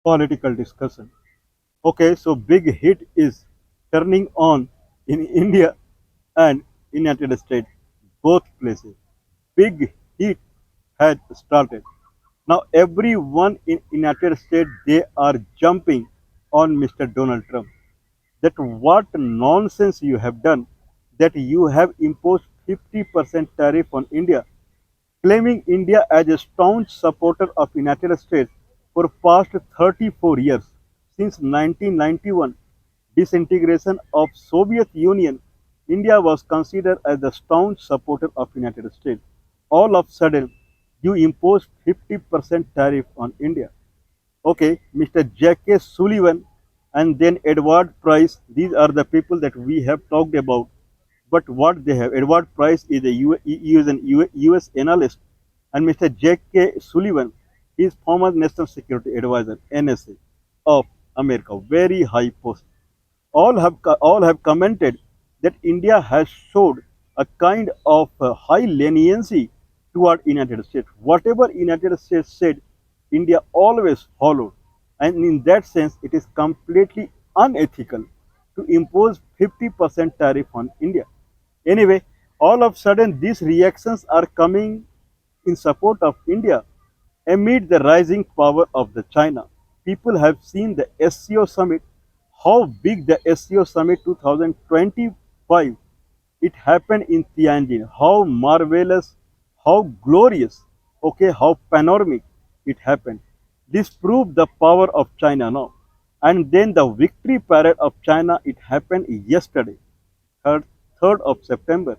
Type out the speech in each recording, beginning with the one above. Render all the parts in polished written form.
political discussion. Okay, so big hit is turning on in India and United States, both places. Big heat had started. Now everyone in United States they are jumping on Mr. Donald Trump. That what nonsense you have done, that you have imposed 50% tariff on India, claiming India as a staunch supporter of United States for past 34 years. Since 1991, disintegration of Soviet Union, India was considered as the staunch supporter of United States. All of a sudden, you impose 50% tariff on India. Okay, Mr. J.K. Sullivan and then Edward Price, these are the people that we have talked about. But what they have, Edward Price is a US analyst, and Mr. J.K. Sullivan is former National Security Advisor, NSA, of America, very high post. All have commented that India has showed a kind of high leniency toward United States. Whatever United States said, India always followed, and in that sense, it is completely unethical to impose 50% tariff on India. Anyway, all of a sudden, these reactions are coming in support of India amid the rising power of the China. People have seen the SCO summit, how big the SCO summit 2025 it happened in Tianjin, how marvelous, how glorious, okay, how panoramic it happened. This proved the power of China now. And then the victory parade of China, it happened yesterday, 3rd, 3rd of September.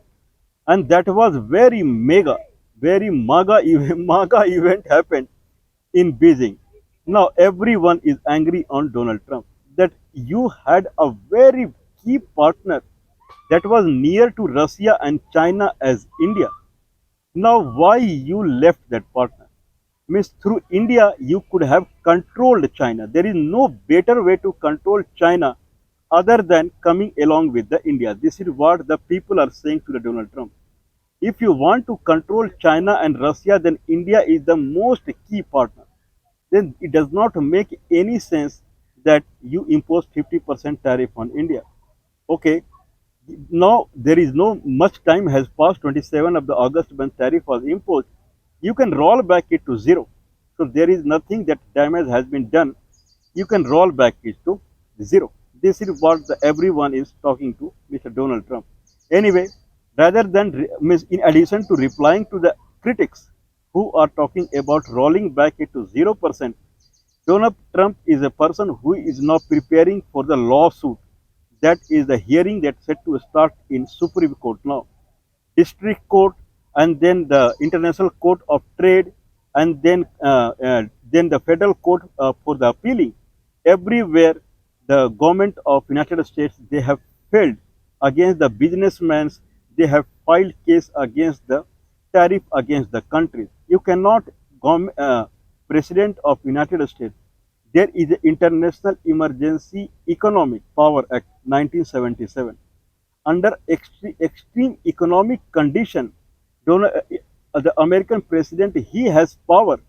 And that was very mega, very maga event happened in Beijing. Now everyone is angry on Donald Trump that you had a very key partner that was near to Russia and China as India. Now why you left that partner? Means through India you could have controlled China. There is no better way to control China other than coming along with the India. This is what the people are saying to the Donald Trump. If you want to control China and Russia, then India is the most key partner. Then it does not make any sense that you impose 50% tariff on India. Okay, now there is no much time has passed, 27 of the August when tariff was imposed. You can roll back it to zero. So there is nothing that damage has been done. You can roll back it to zero. This is what everyone is talking to Mr. Donald Trump. Anyway, rather than in addition to replying to the critics who are talking about rolling back it to 0%, Donald Trump is a person who is now preparing for the lawsuit. That is the hearing that's set to start in Supreme Court now. District Court, and then the International Court of Trade, and then the Federal Court for the appealing. Everywhere, the government of United States they have failed against the businessmen. They have filed case against the tariff against the countries. You cannot, President of United States. There is the International Emergency Economic Power Act 1977. Under extreme economic condition, the American president he has power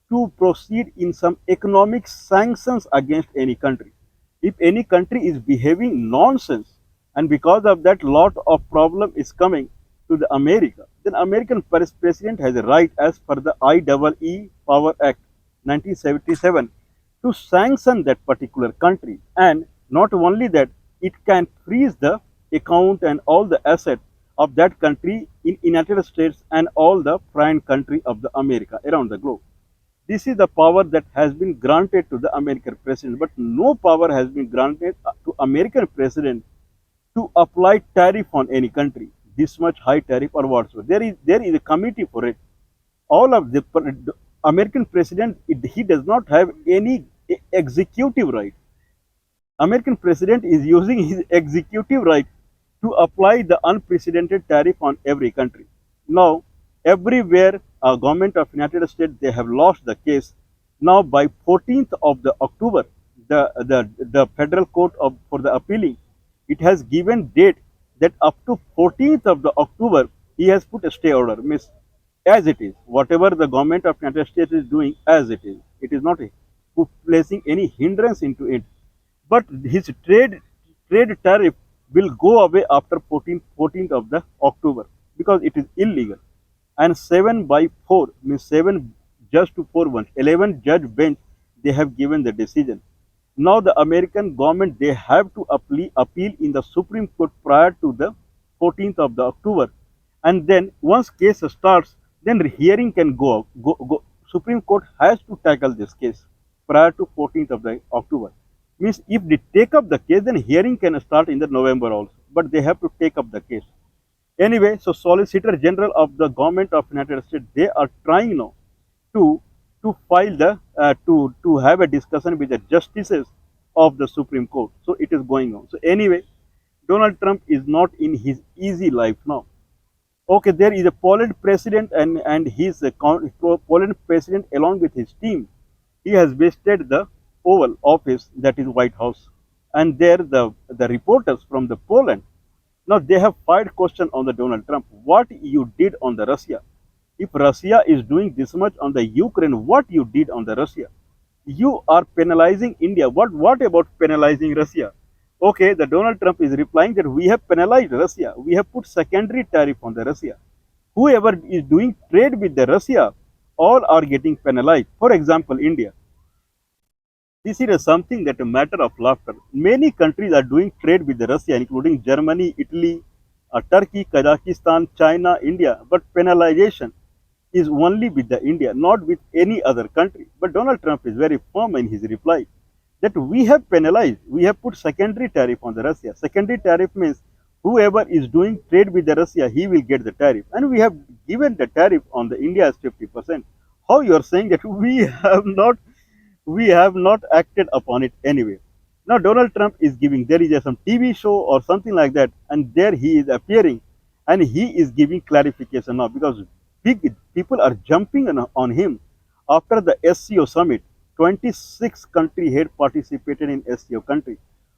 to proceed in some economic sanctions against any country. If any country is behaving nonsense, and because of that, lot of problem is coming to the America, then American president has a right, as per the IEE Power Act 1977, to sanction that particular country. And not only that, it can freeze the account and all the asset of that country in United States and all the foreign country of the America around the globe. This is the power that has been granted to the American president, but no power has been granted to American president to apply tariff on any country, this much high tariff or whatsoever. There is a committee for it. All of the American president, he does not have any executive right. American president is using his executive right to apply the unprecedented tariff on every country. Now, everywhere, government of United States they have lost the case. Now, by 14th of the October, the federal court for the appealing, it has given date that up to 14th of the October he has put a stay order. Means as it is, whatever the government of United States is doing as it is not placing any hindrance into it. But his trade tariff will go away after 14th of the October because it is illegal. And 7 by 4 means 7 just to 4 ones, 11 judge bench, they have given the decision. Now the American government, they have to appeal in the Supreme Court prior to the 14th of the October. And then once case starts, then hearing can go. Supreme Court has to tackle this case prior to 14th of the October. Means if they take up the case, then hearing can start in the November also. But they have to take up the case. Anyway, so Solicitor General of the Government of United States, they are trying now to file the to have a discussion with the justices of the Supreme Court. So it is going on. So anyway, Donald Trump is not in his easy life now. Okay, there is a Poland president and his Poland president along with his team. He has visited the Oval Office, that is White House, and there the reporters from the Poland, now they have fired question on the Donald Trump. What you did on the Russia? If Russia is doing this much on the Ukraine, what you did on the Russia? You are penalizing India. What about penalizing Russia? Okay, the Donald Trump is replying that we have penalized Russia. We have put secondary tariff on the Russia. Whoever is doing trade with the Russia, all are getting penalized. For example, India. This is something that a matter of laughter. Many countries are doing trade with Russia, including Germany, Italy, Turkey, Kazakhstan, China, India. But penalization is only with the India, not with any other country. But Donald Trump is very firm in his reply that we have penalized, we have put secondary tariff on the Russia. Secondary tariff means whoever is doing trade with the Russia, he will get the tariff. And we have given the tariff on the India as 50%. How you are saying that we have not acted upon it anyway. Now Donald Trump is giving, there is some TV show or something like that, and there he is appearing and he is giving clarification now because big people are jumping on him after the SCO summit. 26 country had participated in SCO country.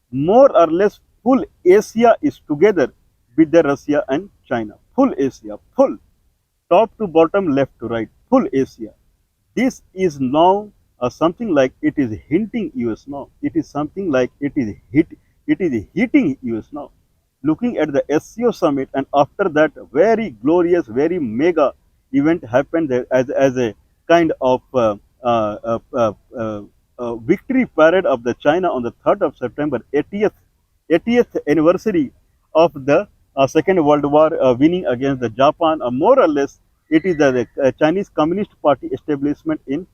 More or less full Asia is together with the Russia and China. Full Asia, full, top to bottom, left to right, full Asia. This is now something like it is hinting US now. It is something like it is hitting US now. Looking at the SCO summit, and after that very glorious, very mega event happened there as a kind of victory parade of the China on the 3rd of September, 80th anniversary of the Second World War winning against the Japan. More or less, it is the Chinese Communist Party establishment in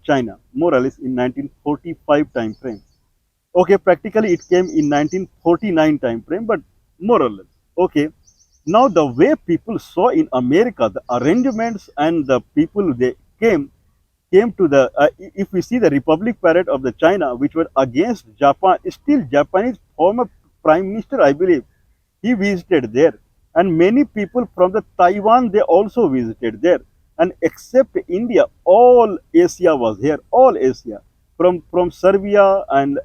China, more or less in 1945 time frame. Okay, practically it came in 1949 time frame, but more or less. Okay, now the way people saw in America, the arrangements and the people they came to the, if we see the Republic Parade of the China, which were against Japan, still Japanese former Prime Minister, I believe, he visited there. And many people from the Taiwan, they also visited there. And except India, all Asia was here, all Asia, from Serbia and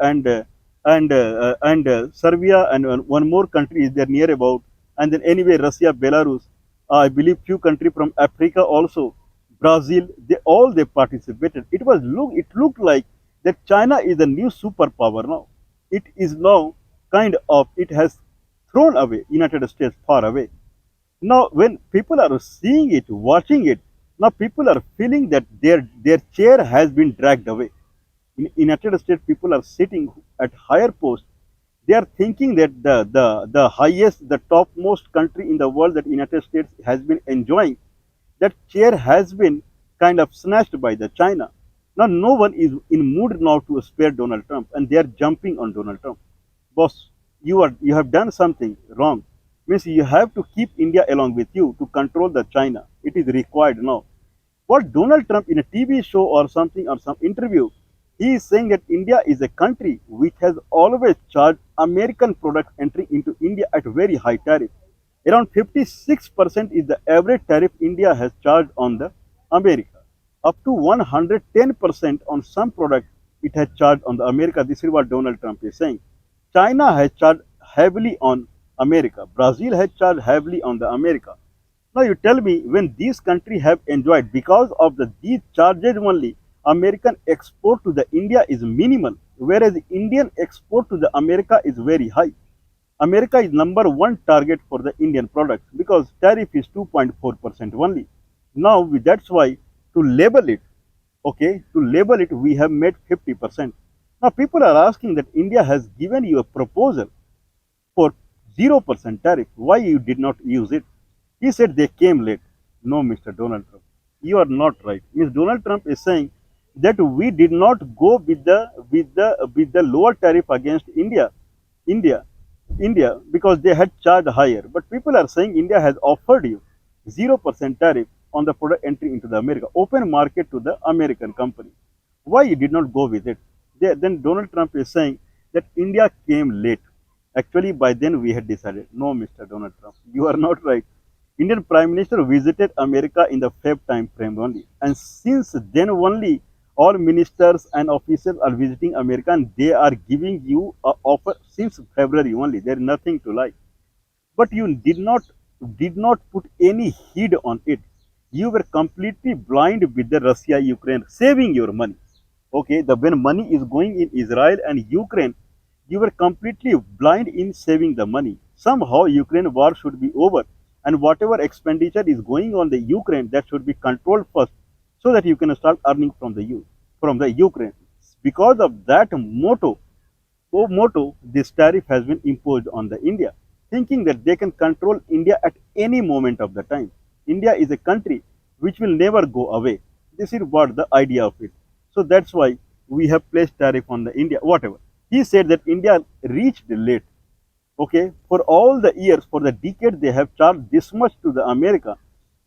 Serbia and one more country is there near about, and then anyway Russia, Belarus, I believe few country from Africa also, Brazil, they participated. It looked like that China is a new superpower now. It is now kind of, it has thrown away United States far away. Now when people are seeing it, watching it, now people are feeling that their chair has been dragged away. In United States, people are sitting at higher posts. They are thinking that the highest, the topmost country in the world that United States has been enjoying, that chair has been kind of snatched by the China. Now no one is in mood now to spare Donald Trump, and they are jumping on Donald Trump. Boss, you have done something wrong. Means you have to keep India along with you to control the China. It is required now. What Donald Trump in a TV show or something or some interview, he is saying that India is a country which has always charged American products entering into India at very high tariff. Around 56% is the average tariff India has charged on the America. Up to 110% on some products it has charged on the America. This is what Donald Trump is saying. China has charged heavily on America. Brazil has charged heavily on the America. Now you tell me, when these countries have enjoyed because of these charges only, American export to the India is minimal, whereas Indian export to the America is very high. America is number one target for the Indian products because tariff is 2.4% only. Now that's why to label it, okay, to label it we have made 50%. Now people are asking that India has given you a proposal for 0% tariff. Why you did not use it? He said they came late. No, Mr. Donald Trump, you are not right. Mr. Donald Trump is saying that we did not go with the lower tariff against India, because they had charged higher. But people are saying India has offered you 0% tariff on the product entry into the America, open market to the American company. Why you did not go with it? Then Donald Trump is saying that India came late. Actually, by then we had decided. No, Mr. Donald Trump, you are not right. Indian Prime Minister visited America in the Feb time frame only. And since then only, all ministers and officials are visiting America and they are giving you a offer since February only. There is nothing to lie. But you did not put any heed on it. You were completely blind with the Russia Ukraine, saving your money. Okay, the when money is going in Israel and Ukraine, you were completely blind in saving the money. Somehow Ukraine war should be over, and whatever expenditure is going on the Ukraine, that should be controlled first, so that you can start earning from the Ukraine. Because of that motto, this tariff has been imposed on the India, thinking that they can control India at any moment of the time. India is a country which will never go away. This is what the idea of it. So that's why we have placed tariff on the India, whatever. He said that India reached late. Okay, for all the years, for the decade, they have charged this much to the America.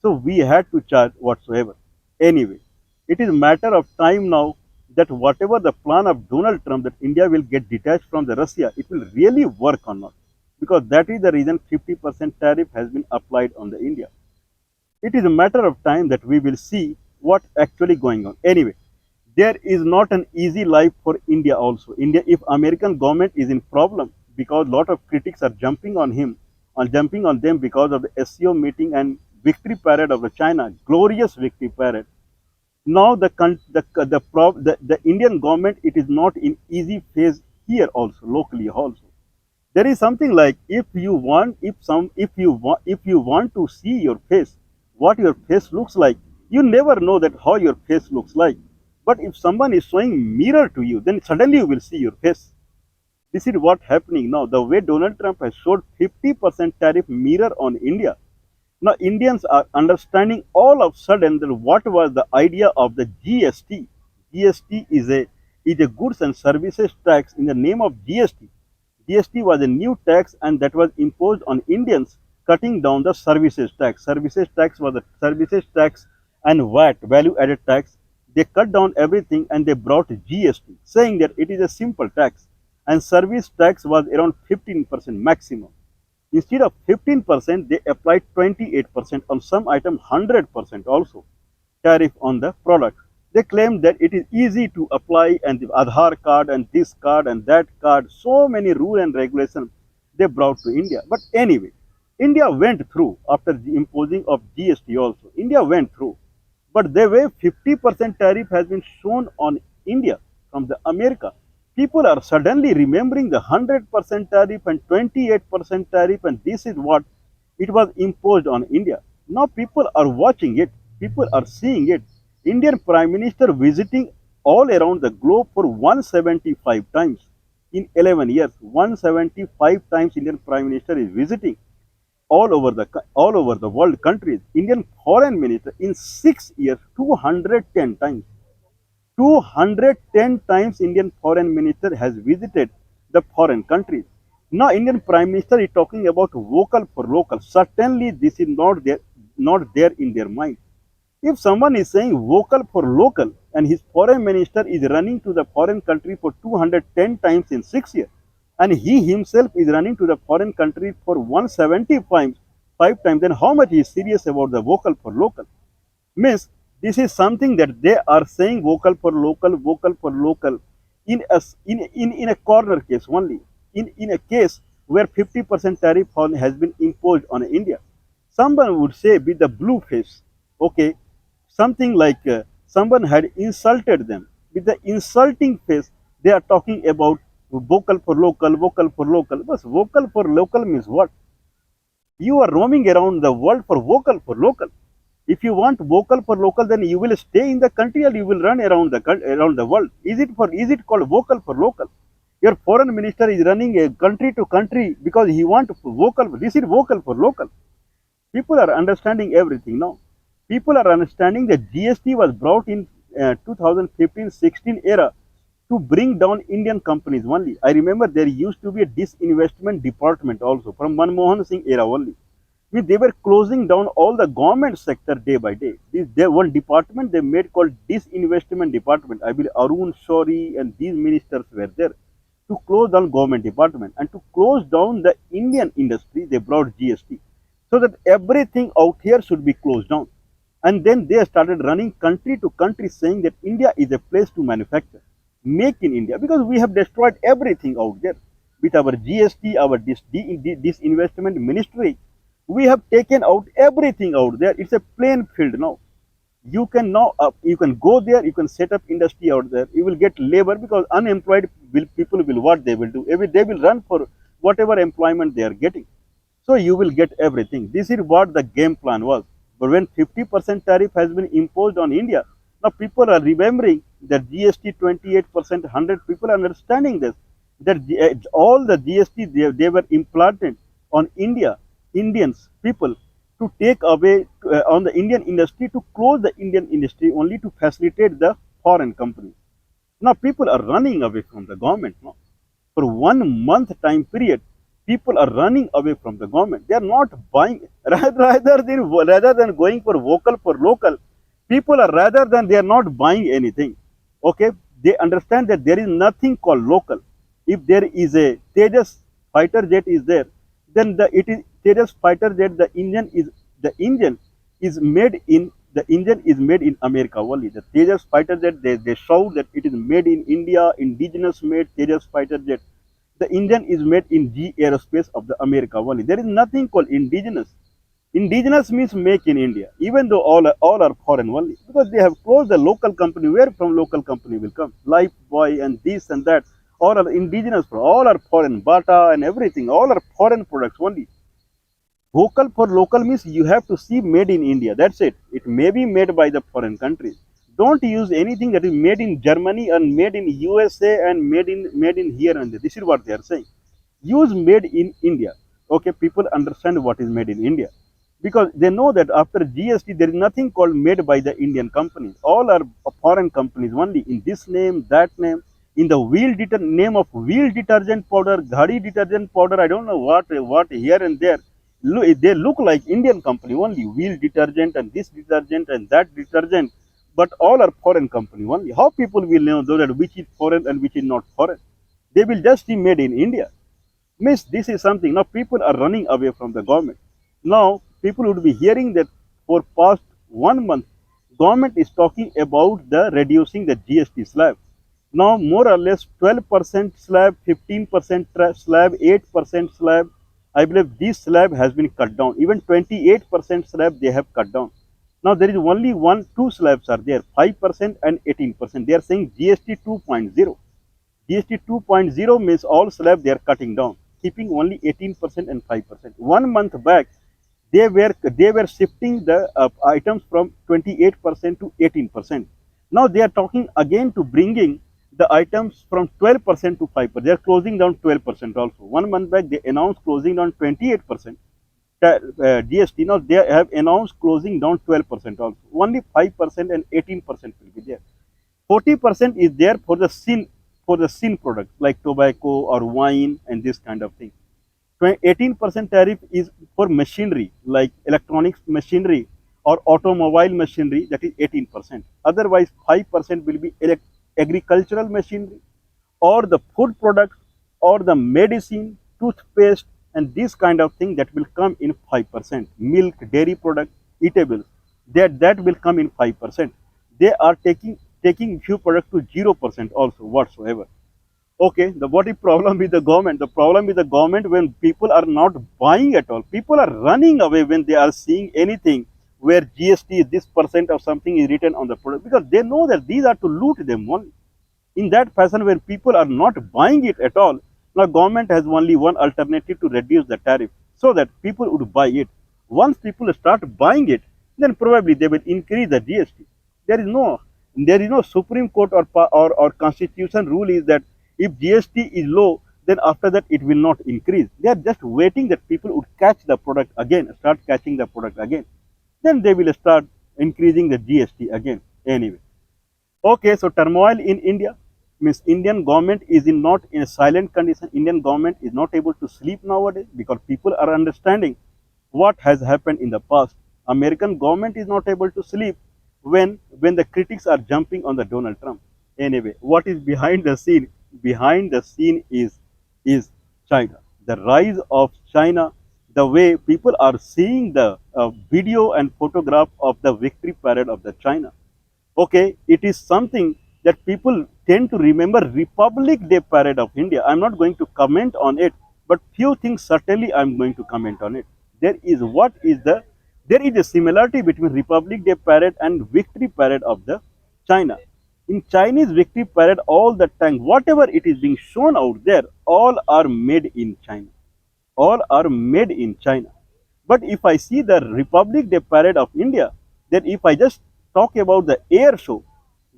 So we had to charge whatsoever. Anyway, it is a matter of time now that whatever the plan of Donald Trump that India will get detached from the Russia, it will really work or not. Because that is the reason 50% tariff has been applied on the India. It is a matter of time that we will see what actually going on. Anyway, there is not an easy life for India also. India, if American government is in problem, because lot of critics are jumping on him, on jumping on them because of the SCO meeting and victory parade of the China, glorious victory parade. Now the Indian government, it is not in easy phase here also, locally also. There is something like, if you want to see your face, what your face looks like, you never know that how your face looks like. But if someone is showing mirror to you, then suddenly you will see your face. This is what happening now. The way Donald Trump has showed 50% tariff mirror on India. Now Indians are understanding all of a sudden that what was the idea of the GST. GST is a goods and services tax in the name of GST. GST was a new tax and that was imposed on Indians, cutting down the services tax. Services tax was the services tax and VAT, value added tax. They cut down everything and they brought GST, saying that it is a simple tax. And service tax was around 15% maximum. Instead of 15%, they applied 28%, on some item 100% also tariff on the product. They claim that it is easy to apply, and the Aadhaar card and this card and that card, so many rule and regulations they brought to India. But anyway, India went through after the imposing of GST also. India went through. But the way 50% tariff has been shown on India from the America, people are suddenly remembering the 100% tariff and 28% tariff, and this is what it was imposed on India. Now people are watching it, people are seeing it. Indian Prime Minister visiting all around the globe for 175 times in 11 years. 175 times Indian Prime Minister is visiting all over the world countries. Indian Foreign Minister in 6 years 210 times. 210 times Indian Foreign Minister has visited the foreign countries. Now Indian Prime Minister is talking about vocal for local. Certainly this is not there in their mind. If someone is saying vocal for local and his foreign minister is running to the foreign country for 210 times in 6 years, and he himself is running to the foreign country for 175 times, then how much he is serious about the vocal for local? Means this is something that they are saying vocal for local in a corner case only, in a case where 50% tariff has been imposed on India. Someone would say with the blue face, okay, something like someone had insulted them. With the insulting face, they are talking about vocal for local, vocal for local. But vocal for local means what? You are roaming around the world for vocal for local. If you want vocal for local, then you will stay in the country or you will run around the world. Is it called vocal for local? Your foreign minister is running a country to country because he want vocal. This is vocal for local. People are understanding everything now. People are understanding that GST was brought in 2015-16 era to bring down Indian companies only. I remember there used to be a disinvestment department also from Manmohan Singh era only. Means they were closing down all the government sector day by day. There one department they made called disinvestment department. I believe Arun Shourie and these ministers were there to close down government department, and to close down the Indian industry they brought GST so that everything out here should be closed down. And then they started running country to country saying that India is a place to manufacture, make in India, because we have destroyed everything out there with our GST, our disinvestment ministry. We have taken out everything out there. It's a plain field now. You can go there, you can set up industry out there, you will get labor because unemployed people will what they will do, they will run for whatever employment they are getting. So you will get everything. This is what the game plan was. But when 50% tariff has been imposed on India, now people are remembering that GST 28%, 100 people are understanding this, that all the GST they were implanted on Indians, people, to take away on the Indian industry, to close the Indian industry only to facilitate the foreign companies. Now people are running away from the government now. For 1 month time period, people are running away from the government. They are not buying rather than going for vocal for local. People are they are not buying anything. Okay, they understand that there is nothing called local. If there is a Tejas fighter jet is there, then it is Tejas fighter jet. The engine is made in America only. The Tejas fighter jet, they show that it is made in India, indigenous made Tejas fighter jet. The engine is made in G Aerospace of the America only. There is nothing called indigenous. Indigenous means make in India, even though all are foreign only, because they have closed the local company. Where from local company will come? Lifebuoy and this and that, all are indigenous, all are foreign. Bata and everything, all are foreign products only. Vocal for local means you have to see made in India. That's it. It may be made by the foreign countries. Don't use anything that is made in Germany and made in USA and made in here and there. This is what they are saying. Use made in India. Okay, people understand what is made in India, because they know that after GST there is nothing called made by the Indian companies. All are foreign companies only, in this name, that name, in the name of wheel detergent powder, ghadi detergent powder. I don't know what here and there. They look like Indian company only, wheel detergent and this detergent and that detergent, but all are foreign company only. How people will know that which is foreign and which is not foreign? They will just be made in India. Means this is something. Now people are running away from the government. Now people would be hearing that for past 1 month, government is talking about the reducing the GST slab. Now more or less 12% slab, 15% slab, 8% slab. I believe this slab has been cut down. Even 28% slab they have cut down. Now there is only two slabs are there, 5% and 18%. They are saying GST 2.0. GST 2.0 means all slab they are cutting down, keeping only 18% and 5%. 1 month back, they were shifting the items from 28% to 18%. Now they are talking again to bringing the items from 12% to 5%. They are closing down 12% also. 1 month back they announced closing down 28% GST. Now they have announced closing down 12% also. Only 5% and 18% will be there. 40% is there for the sin products like tobacco or wine and this kind of thing. 18% tariff is for machinery like electronics machinery or automobile machinery, that is 18%. Otherwise 5% will be agricultural machinery or the food products or the medicine, toothpaste and this kind of thing, that will come in 5%. Milk, dairy products, eatables, that will come in 5%. They are taking few products to 0% also whatsoever. Okay, what is problem with the government? The problem with the government when people are not buying at all. People are running away when they are seeing anything where GST is this percent of something is written on the product, because they know that these are to loot them only. In that fashion, where people are not buying it at all, now government has only one alternative to reduce the tariff so that people would buy it. Once people start buying it, then probably they will increase the GST. There is no there is no Supreme Court or constitution rule is that if GST is low, then after that it will not increase. They are just waiting that people would catch the product again, start catching the product again. Then they will start increasing the GST again. Anyway. Okay, so turmoil in India means Indian government is not in a silent condition. Indian government is not able to sleep nowadays because people are understanding what has happened in the past. American government is not able to sleep when the critics are jumping on the Donald Trump. Anyway, what is behind the scene? Behind the scene is China. The rise of China, the way people are seeing the video and photograph of the victory parade of the China. Okay, it is something that people tend to remember Republic Day parade of India. I'm not going to comment on it, but few things certainly I'm going to comment on it. There is there is a similarity between Republic Day parade and victory parade of the China. In Chinese victory parade, all the time, whatever it is being shown out there, all are made in China. All are made in China. But if I see the Republic Day parade of India, then if I just talk about the air show,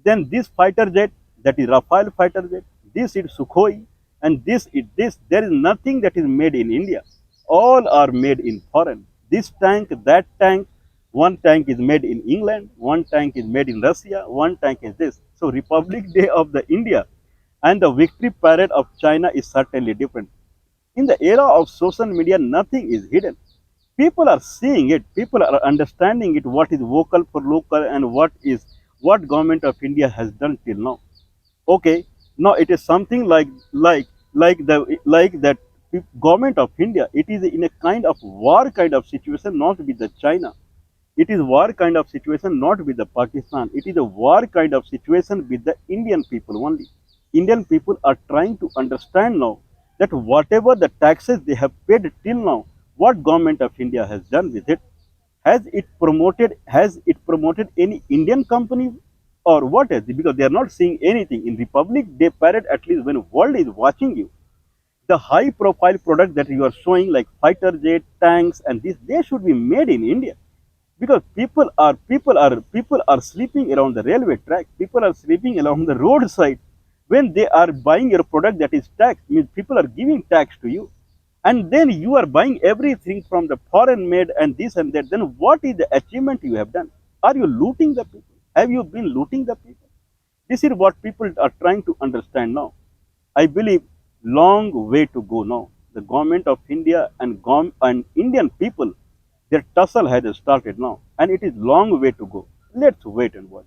then this fighter jet, that is Rafale fighter jet, this is Sukhoi, and this is this. There is nothing that is made in India. All are made in foreign. This tank, that tank, one tank is made in England, one tank is made in Russia, one tank is this. So Republic Day of the India and the victory parade of China is certainly different. In the era of social media, nothing is hidden. People are seeing it, people are understanding it, what is vocal for local and what government of India has done till now. Okay, now it is something like that government of India, it is in a kind of war kind of situation, not with the China. It is war kind of situation, not with the Pakistan. It is a war kind of situation with the Indian people only. Indian people are trying to understand now that whatever the taxes they have paid till now, what government of India has done with it? Has it promoted any Indian company or what is it? Because they are not seeing anything. In Republic Day parade, at least when world is watching you, the high profile product that you are showing like fighter jet, tanks and this, they should be made in India. Because people are sleeping around the railway track, people are sleeping along the roadside when they are buying your product that is tax, means people are giving tax to you, and then you are buying everything from the foreign made and this and that. Then what is the achievement you have done? Are you looting the people? Have you been looting the people? This is what people are trying to understand now. I believe long way to go now. The government of India and Indian people, their tussle has started now, and it is long way to go. Let's wait and watch.